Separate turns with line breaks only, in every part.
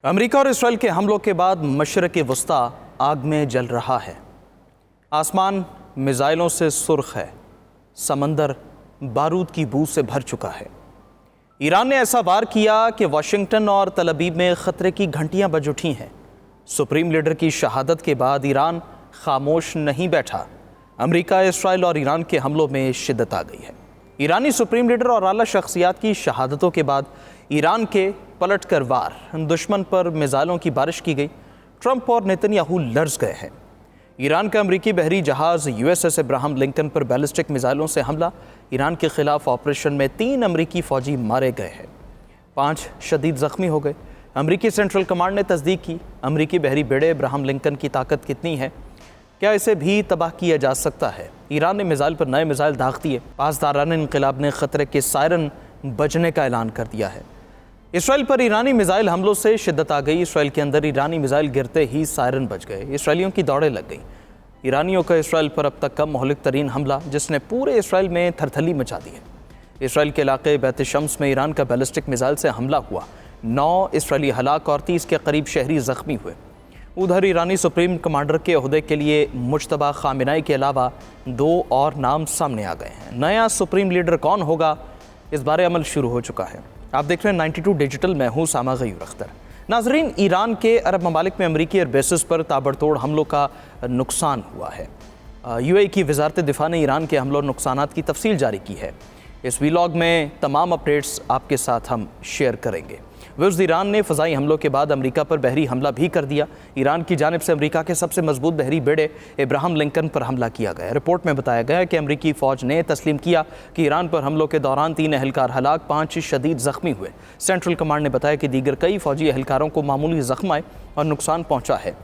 America और Israel के हमलों के बाद मशरक़ वस्ता आग में जल रहा है। आसमान मिज़ाइलों से सुर्ख है, समंदर बारूद की बू से भर चुका है। ईरान ने ऐसा वार किया कि वाशिंगटन और तल अवीव में ख़तरे की घंटियां बज उठी हैं। सुप्रीम लीडर की शहादत के बाद ईरान खामोश नहीं बैठा। अमेरिका, इसराइल और ईरान के हमलों में शिद्दत आ गई है। ईरानी सुप्रीम लीडर और आला शख्सियात की शहादतों के बाद ईरान के पलट कर वार, दुश्मन पर मिसाइलों की बारिश की गई। ट्रंप और नेतन्याहू लर्ज गए हैं। ईरान का अमरीकी बहरी जहाज़ USS इब्राहिम लिंकन पर बैलिस्टिक मिसाइलों से हमला। ईरान के खिलाफ ऑपरेशन में 3 अमरीकी फ़ौजी मारे गए हैं, 5 शदीद ज़ख्मी हो गए। अमरीकी सेंट्रल कमांड ने तस्दीक की। अमरीकी बहरी बेड़े इब्राहिम लिंकन की ताकत कितनी है, क्या इसे भी तबाह किया जा सकता है? ईरान ने मिसाइल पर नए मिसाइल दाग दिए। पासदारान इनक़िलाब ने ख़तरे के सायरन बजने का ऐलान कर दिया है। इसराइल पर ईरानी मिसाइल हमलों से शिद्दत आ गई। इसराइल के अंदर ईरानी मिसाइल गिरते ही सायरन बज गए। इसराइलियों की दौड़ें लग गई। ईरानियों का इसराइल पर अब तक का मोहलिक तरीन हमला, जिसने पूरे इसराइल में थरथली मचा दी है। इसराइल के इलाके बैत शम्स में ईरान का बैलिस्टिक मिसाइल से हमला हुआ। 9 इसराइली हलाक और 30 के करीब शहरी ज़ख्मी हुए। उधर ईरानी सुप्रीम कमांडर के ओहदे के लिए मुज्तबा खामिनाई के अलावा 2 और नाम सामने आ गए हैं। नया सुप्रीम लीडर कौन होगा, इस बारे अमल शुरू हो चुका है। आप देख रहे हैं 92 डिजिटल, मैं हूँ सामा गयूर अख्तर। नाजरीन, ईरान के अरब ममालिक में अमरीकी एयर बेसिस पर ताबड़तोड़ हमलों का नुकसान हुआ है। UAE की वजारत दिफा ने ईरान के हमलों और नुकसानात की तफसील जारी की है। इस वीलॉग में तमाम अपडेट्स आपके साथ हम शेयर करेंगे। व्यूअर्स, ईरान ने फ़ज़ाई हमलों के बाद अमेरिका पर बहरी हमला भी कर दिया। ईरान की जानिब से अमेरिका के सबसे मजबूत बहरी बेड़े इब्राहिम लिंकन पर हमला किया गया। रिपोर्ट में बताया गया है कि अमेरिकी फ़ौज ने तस्लीम किया कि ईरान पर हमलों के दौरान 3 एहलकार हलाक, 5 शदीद ज़ख्मी हुए। सेंट्रल कमांड ने बताया कि दीगर कई फ़ौजी एहलकारों को मामूली ज़ख्म आए और नुकसान पहुँचा है,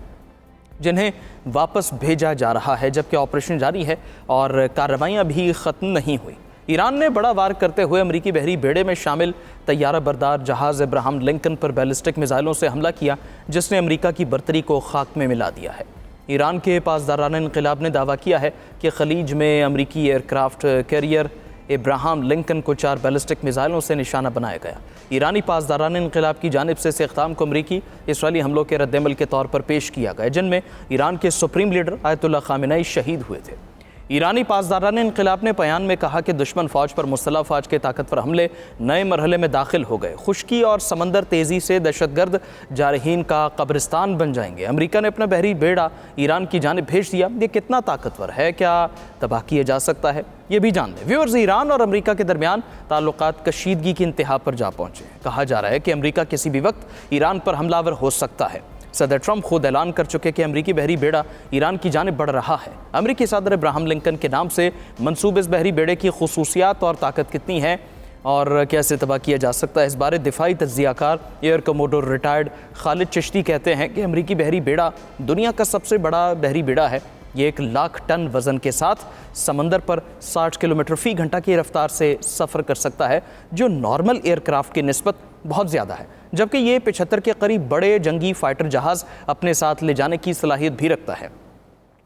जिन्हें वापस भेजा जा रहा है, जबकि ऑपरेशन जारी है और कार्रवाइयाँ भी ख़त्म नहीं हुई। ईरान ने बड़ा वार करते हुए अमरीकी बहरी बेड़े में शामिल तैयारा बरदार जहाज़ इब्राहिम लिंकन पर बैलिस्टिक मिसाइलों से हमला किया, जिसने अमरीका की बर्तरी को खाक में मिला दिया है। ईरान के पासदारान इनक़िलाब ने दावा किया है कि खलीज में अमरीकी एयरक्राफ्ट कैरियर इब्राहिम लिंकन को 4 बैलिस्टिक मिसाइलों से निशाना बनाया गया। ईरानी पासदारान इनक़िलाब की जानिब से इस इक़दाम को अमरीकी इसराइली हमलों के रद्दमल के तौर पर पेश किया गया, जिनमें ईरान के सुप्रीम लीडर आयतुल्लाह खामिनाई शहीद हुए थे। ईरानी पासदारान इनक़िलाब ने बयान में कहा कि दुश्मन फ़ौज पर मुसल्लह फ़ौज के ताकतवर हमले नए मरहले में दाखिल हो गए। खुश्की और समंदर तेज़ी से दहशतगर्द जारहीन का कब्रिस्तान बन जाएंगे। अमेरिका ने अपना बहरी बेड़ा ईरान की जानिब भेज दिया। ये कितना ताकतवर है, क्या तबाह किया जा सकता है, ये भी जान लें। व्यूअर्स, ईरान और अमेरिका के दरमियान ताल्लुकात कशीदगी की इंतहा पर जा पहुँचे। कहा जा रहा है कि अमेरिका किसी भी वक्त ईरान पर हमलावर हो सकता है। सदर ट्रंप खुद ऐलान कर चुके कि अमरीकी बहरी बेड़ा ईरान की जानिब बढ़ रहा है। अमरीकी सदर इब्राहिम लिंकन के नाम से मंसूब इस बहरी बेड़े की खुसूसियात और ताकत कितनी है और कैसे तबाह किया जा सकता है, इस बारे दिफाई तज्ज़ियाकार air commodore retired Khalid Chishti कहते हैं कि अमरीकी बहरी बेड़ा दुनिया का सबसे बड़ा बहरी बेड़ा है। ये 1 लाख टन वज़न के साथ समंदर पर 60 किलोमीटर फ़ी घंटा की रफ्तार से सफ़र कर सकता है, जो नॉर्मल एयरक्राफ्ट की निस्बत बहुत ज़्यादा है। जबकि ये 75 के करीब बड़े जंगी फाइटर जहाज़ अपने साथ ले जाने की सलाहियत भी रखता है।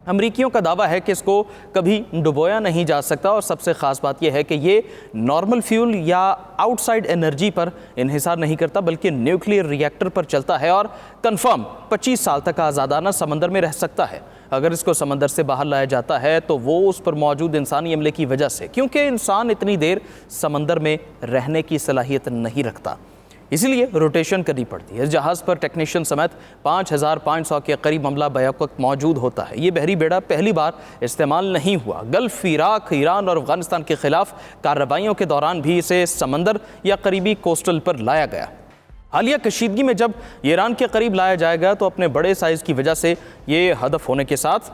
अमरीकियों का दावा है कि इसको कभी डुबोया नहीं जा सकता और सबसे ख़ास बात यह है कि ये नॉर्मल फ्यूल या आउटसाइड एनर्जी पर इन्हिसार नहीं करता, बल्कि न्यूक्लियर रिएक्टर पर चलता है और कंफर्म 25 साल तक आज़ादाना समंदर में रह सकता है। अगर इसको समंदर से बाहर लाया जाता है तो वो उस पर मौजूद इंसानी अमले की वजह से, क्योंकि इंसान इतनी देर समंदर में रहने की सलाहियत नहीं रखता, इसीलिए रोटेशन करनी पड़ती है। इस जहाज़ पर टेक्नीशियन समेत 5500 के करीब अमला बैक मौजूद होता है। ये बहरी बेड़ा पहली बार इस्तेमाल नहीं हुआ। गल्फ, इराक, ईरान और अफगानिस्तान के खिलाफ कार्रवाइयों के दौरान भी इसे समंदर या करीबी कोस्टल पर लाया गया। हालिया कशीदगी में जब ईरान के करीब लाया जाएगा तो अपने बड़े साइज़ की वजह से ये हदफ होने के साथ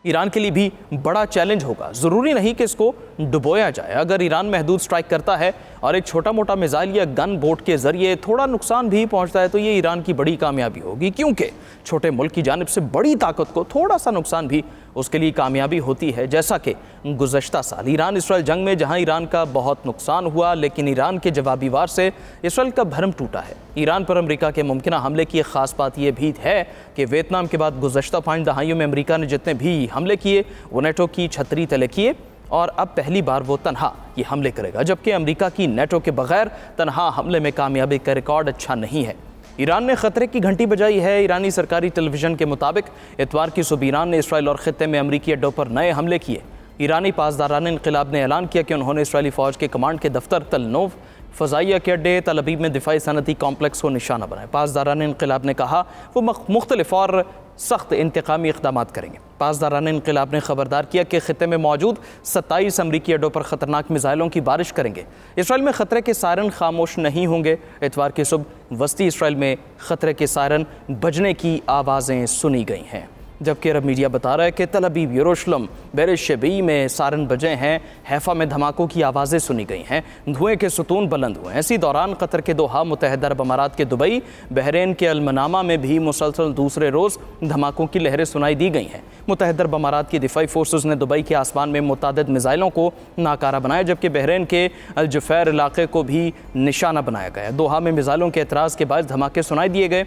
ईरान के लिए भी बड़ा चैलेंज होगा। ज़रूरी नहीं कि इसको डुबोया जाए। अगर ईरान महदूद स्ट्राइक करता है और एक छोटा मोटा मिसाइल या गन बोट के ज़रिए थोड़ा नुकसान भी पहुंचता है तो ये ईरान की बड़ी कामयाबी होगी, क्योंकि छोटे मुल्क की जानिब से बड़ी ताकत को थोड़ा सा नुकसान भी उसके लिए कामयाबी होती है। जैसा कि गुज़श्ता साल ईरान इसराइल जंग में जहां ईरान का बहुत नुकसान हुआ, लेकिन ईरान के जवाबी वार से इसराइल का भरम टूटा है। ईरान पर अमेरिका के मुमकिन हमले की एक ख़ास बात यह भी है कि वियतनाम के बाद गुज़श्ता 5 दहाइयों में अमेरिका ने जितने भी हमले किए वो नेटो की छतरी तले किए और अब पहली बार वो तनहा ये हमले करेगा, जबकि अमेरिका की नेटो के बगैर तनहा हमले में कामयाबी का रिकॉर्ड अच्छा नहीं है। ईरान ने खतरे की घंटी बजाई है। ईरानी सरकारी टेलीविजन के मुताबिक इतवार की सुबह ईरान ने इसराइल और खित्ते में अमरीकी अड्डों पर नए हमले किए। ईरानी पासदारान इनकलाब ने ऐलान किया कि उन्होंने इसराइली फ़ौज के कमांड के दफ्तर, तलनोव फ़ज़ाइया के अड्डे, तल अबीब में दिफाई सनती कॉम्प्लेक्स को निशाना बनाया। पासदारान इनकलाब ने कहा वो मुख्तलिफ और सख्त इंतकामी इक़दाम करेंगे। पासदारान इनकलाब ने खबरदार किया कि खित्ते में मौजूद 27 अमरीकी अड्डों पर ख़तरनाक मिसाइलों की बारिश करेंगे। इसराइल में ख़तरे के सायरन खामोश नहीं होंगे। इतवार की सुबह वस्ती इसराइल में ख़तरे के सायरन बजने की आवाज़ें सुनी गई हैं, जबकि अरब मीडिया बता रहा है कि तल अबीब, यरूशलेम, बेरेशेबी में सारन बजे हैं। हैफा में धमाकों की आवाज़ें सुनी गई हैं। धुएं के सुतून बुलंद हुए हैं। इसी दौरान कतर के दोहा, मुत्तहिदा अरब अमारात के दुबई, बहरीन के अलमनामा में भी मुसलसल दूसरे रोज़ धमाकों की लहरें सुनाई दी गई हैं। मुत्तहिदा अरब अमारात की दिफाई फोर्सेस ने दुबई के आसमान में मुतअद्दिद मिसाइलों को नाकारा बनाया, जबकि बहरीन के अल-जुफैर इलाके को भी निशाना बनाया गया। दोहा में मिसाइलों के एतराज़ के बाद धमाके सुनाई दिए गए।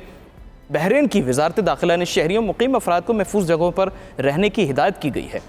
बहरीन की वजारत दाखिला ने शहरियों, मुकीम अफराद को महफूज जगहों पर रहने की हिदायत की गई है।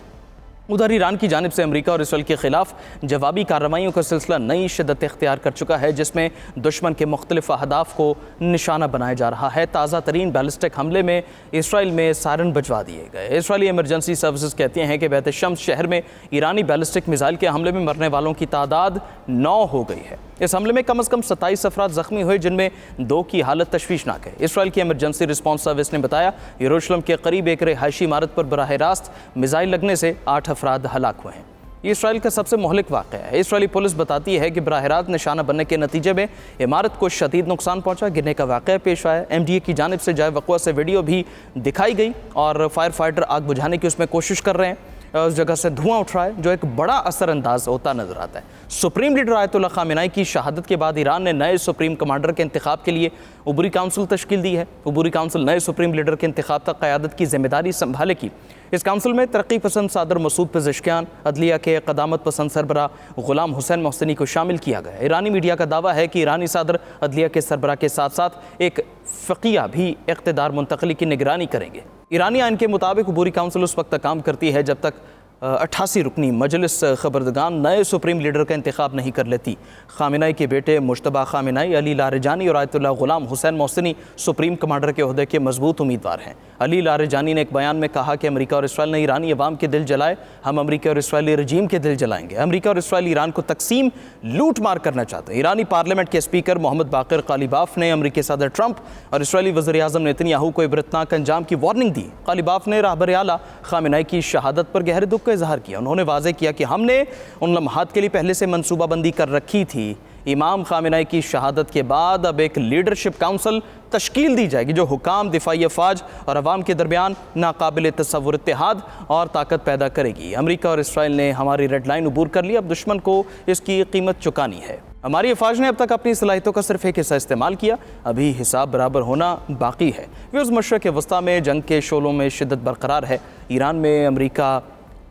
उधर ईरान की जानिब से अमेरिका और इसराइल के खिलाफ जवाबी कार्रवाइयों का सिलसिला नई शिद्दत इख्तियार कर चुका है, जिसमें दुश्मन के मुख्तलिफ अहदाफ को निशाना बनाया जा रहा है। ताज़ा तरीन बैलिस्टिक हमले में इसराइल में सायरन बजवा दिए गए। इसराइली इमरजेंसी सर्विसेज कहती हैं कि बैत शम्स शहर में ईरानी बैलिस्टिक मिसाइल के हमले में मरने वालों की तादाद 9 हो गई है। इस हमले में कम से कम 27 अफराद जख्मी हुए, जिनमें 2 की हालत तशवीशनाक है। इसराइल की इमरजेंसी रिस्पॉन्स सर्विस ने बताया यरूशलेम के करीब एक रिहायशी इमारत पर बराह रास्त मिसाइल लगने से 8 अफराद हलाक हुए हैं। ये इसराइल का सबसे मोहलिक वाक़या है। इसराइली पुलिस बताती है कि बराह रास्त निशाना बनने के नतीजे में इमारत को शदीद नुकसान पहुंचा। गिरने का वाक़या पेश आया। MDA की जानिब से जाए वक़्वा से वीडियो भी दिखाई गई और फायर फाइटर आग बुझाने की उसमें कोशिश कर रहे हैं। उस जगह से धुआं उठ रहा है, जो एक बड़ा असरअंदाज होता नजर आता है। सुप्रीम लीडर आयतुल्लाह खामेनी की शहादत के बाद ईरान ने नए सुप्रीम कमांडर के इंतखाब के लिए उबूरी काउंसिल तश्कील दी है। उबूरी काउंसिल नए सुप्रीम लीडर के इंतखाब तक क़यादत की जिम्मेदारी संभालेगी। इस काउंसिल में तरक्की पसंद सदर मसूद पेज़ेश्कियान, अदलिया के क़दामत पसंद सरबरा गुलाम हुसैन मोहसिनी को शामिल किया गया। ईरानी मीडिया का दावा है कि ईरानी सदर अदलिया के सरबरा के साथ साथ एक फ़क़िया भी इक़्तिदार मुंतक़ली की निगरानी करेंगे। ईरानी आइन के मुताबिक उबूरी काउंसिल उस वक्त तक काम करती है जब तक 88 रुकनी मजलिस खबरदगान नए सुप्रीम लीडर का इंतखाब नहीं कर लेती। खामेनी के बेटे मुश्तबा खामेनी, अली लारेजानी और Ayatollah Ghulam Hussain मोहसिनी supreme commander के ओहदे के मजबूत उम्मीदवार हैं। अली लारेजानी ने एक बयान में कहा कि अमेरिका और इसराइल ने ईरानी अवाम के दिल जलाए, हम अमेरिका और इसराइली रजीम के दिल जलाएंगे। अमेरिका और इसराइल ईरान को तकसीम, लूट मार करना चाहते हैं। ईरानी पार्लियामेंट के स्पीकर मोहम्मद बाक़िर कालिबाफ ने अमेरिकी सदर ट्रंप और इसराइली वज़ीर-ए-आज़म नेतन्याहू को इबरतनाक अंजाम की वार्निंग दी। कालिबाफ ने रहबर आला खामेनी की शहादत पर गहरे दुख का इजहार किया। उन्होंने वाज़ेह किया कि हमने उन लम्हात के लिए पहले से मनसूबाबंदी कर रखी थी। इमाम खामेनी की शहादत के बाद अब एक लीडरशिप काउंसिल तश्कील दी जाएगी, जो हुकाम, दिफाई अफवाज और अवाम के दरमियान नाकाबिल तसव्वुर इत्तेहाद और ताकत पैदा करेगी। अमेरिका और इसराइल ने हमारी रेड लाइन उबूर कर ली, अब दुश्मन को इसकी कीमत चुकानी है। हमारी अफवाज ने अब तक अपनी सलाहियतों का सिर्फ एक हिस्सा इस्तेमाल किया, अभी हिसाब बराबर होना बाकी है। वे उस मशरक़ वस्ता में जंग के शोलों में शिद्दत बरकरार है। ईरान में अमेरिका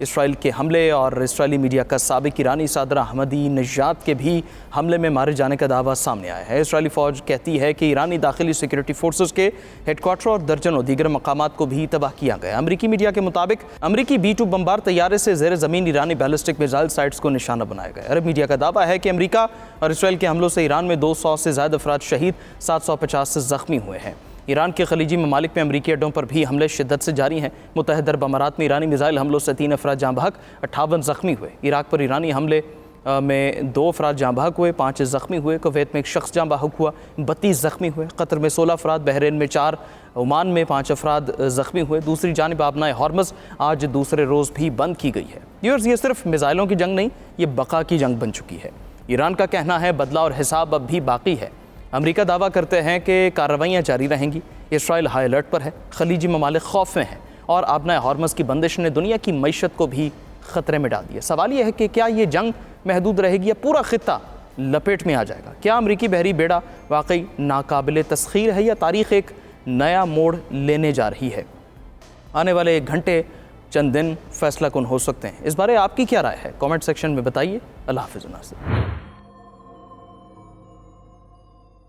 इसराइल के हमले और इसराइली मीडिया का साबिक ईरानी सदर अहमदी नजाद के भी हमले में मारे जाने का दावा सामने आया है। इसराइली फ़ौज कहती है कि ईरानी दाखिली सिक्योरिटी फोर्सेस के हेडक्वार्टर और दर्जनों दीगर मकामात को भी तबाह किया गया। अमरीकी मीडिया के मुताबिक अमरीकी B-2 बम्बार तैयारे से ज़ेर ज़मीन ईरानी बैलिस्टिक मिसाइल साइट्स को निशाना बनाया गया। अरब मीडिया का दावा है कि अमरीका और इसराइल के हमलों से ईरान में 200 से ज़्यादा अफराद शहीद, 750 से ज़ख्मी हुए हैं। ईरान के खलीजी ममालिक में अमरीकी अड्डों पर भी हमले शिद्दत से जारी हैं। मुत्तहिदा अरब अमारात में ईरानी मिसाइल हमलों से 3 अफराद जाँ बहक, 58 ज़ख्मी हुए। इराक पर ईरानी हमले में 2 अफराद जाँ बहक हुए, 5 ज़ख्मी हुए। कुवैत में एक शख्स जाँ बहक हुआ, 32 ज़ख्मी हुए। कतर में 16 अफराद, बहरीन में 4, ओमान में 5 अफराद ज़ख्मी हुए। दूसरी जानिब आबनाए हॉर्मज़ आज दूसरे रोज़ भी बंद की गई है। ये सिर्फ मिसाइलों की जंग नहीं, ये बका की जंग बन चुकी है। ईरान का कहना है बदला और हिसाब अब भी बाकी है। अमेरिका दावा करते हैं कि कार्रवाइयाँ जारी रहेंगी। इसराइल हाई अलर्ट पर है, खलीजी ममालिक खौफ में हैं और आबनाए हॉर्मज़ की बंदिश ने दुनिया की मईशत को भी ख़तरे में डाल दिया। सवाल यह है कि क्या ये जंग महदूद रहेगी या पूरा खित्ता लपेट में आ जाएगा? क्या अमरीकी बहरी बेड़ा वाकई नाकाबिल तस्खीर है या तारीख़ एक नया मोड़ लेने जा रही है? आने वाले 1 घंटे, चंद दिन फैसला कुन हो सकते हैं। इस बारे आपकी क्या राय है? कमेंट सेक्शन में बताइए। अल्लाह हाफ़िज़।